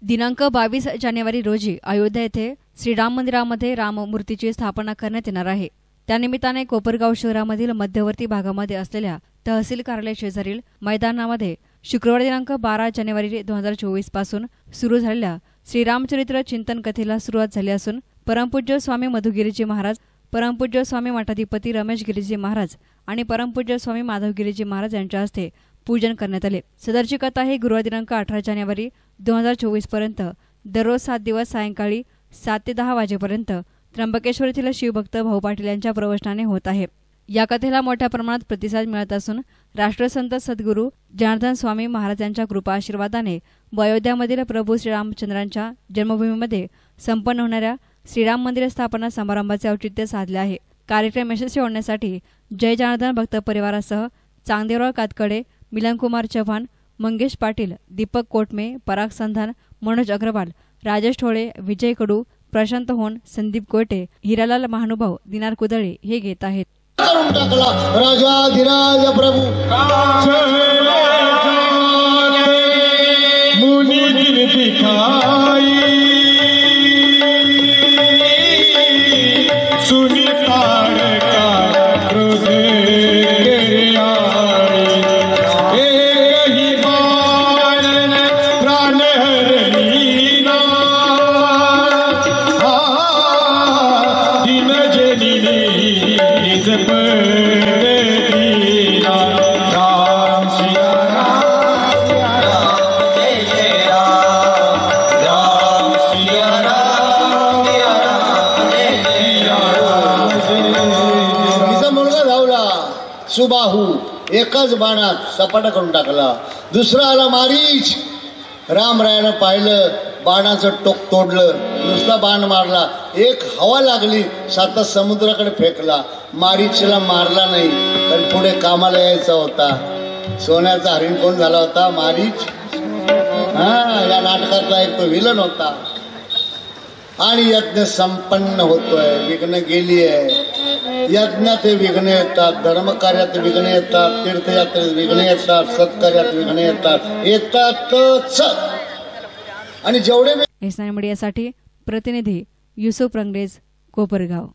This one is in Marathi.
दिनांक 22 जानेवारी रोजी अयोध्या येथे श्रीराम मंदिरामध्ये राममूर्तीची स्थापना करण्यात येणार आहे। त्यानिमित्ताने कोपरगाव शहरामधील मध्यवर्ती भागामध्ये असलेल्या तहसील कार्यालय शेजारील मैदानामध्ये शुक्रवार दिनांक 12 जानेवारी 2024 पासून सुरू झालेल्या श्रीरामचरित्र चिंतन कथेला सुरुवात झाली असून परमपूज्य स्वामी मधुगिरीजी महाराज, परमपूज्य स्वामी मठाधिपती रमेश गिरीजी महाराज आणि परमपूज्य स्वामी माधवगिरीजी महाराज यांच्या हस्ते पूजन करण्यात आले। सदरची कथा ही गुरुवार दिनांक 18 जानेवारी 2024 पर्यंत दररोज 7 दिवस सायंकाळी 7 ते 10 वाजेपर्यंत त्र्यंबकेश्वर येथील शिवभक्त भाऊ पाटील यांच्या प्रवचनाने होत आहे। या कथेला मोठ्या प्रमाणात प्रतिसाद मिळत असून राष्ट्रसंत सद्गुरू जनार्दन स्वामी महाराज यांच्या कृपा आशीर्वादाने अयोध्यामधील प्रभू श्रीरामचंद्रांच्या जन्मभूमीमध्ये संपन्न होणाऱ्या श्रीराम मंदिर स्थापना समारंभाचे औचित्य साधले आहे। कार्यक्रम यशस्वी होण्यासाठी जय जनार्दन भक्त परिवारासह चांदेराव कातकडे, मिलनकुमार चव्हाण, मंगेश पाटील, दीपक कोटमे, पराग संधान, मनोज अग्रवाल, राजेश ठोळे, विजय कडू, प्रशांत होन, संदीप कोयटे, हिरालाल महानुभाव, दिनार कुदळे हे घेत आहेत। राजाधिराज प्रभु मुनि दिन दिखाई सुनि पार का क्रोध ही बाण प्राण हरणीना दिन जनिनी निज सुबाहू एकच बाणात सपाट करून टाकला। दुसरा आला मारीच, रामरायानं पाहिलं, बाणाचं टोक तोडलं, नुसता बाण मारला, एक हवा लागली, साता समुद्राकडे फेकला। मारीचला मारला नाही, पण पुढे कामाला यायचा होता। सोन्याचा हरिण कोण झाला होता? मारीच। या नाटकातला एक तो विलन होता। आणि यज्ञ संपन्न होतोय, विघ्न गेली आहे। यज्ञात विघ्न येतात, धर्मकार्यात विघ्न येतात, तीर्थयात्रेत विघ्न येतात, सत्कार्यात विघ्न येतातच। आणि जेवढे मीडियासाठी प्रतिनिधी युसुफ रंगरेज, कोपरगाव।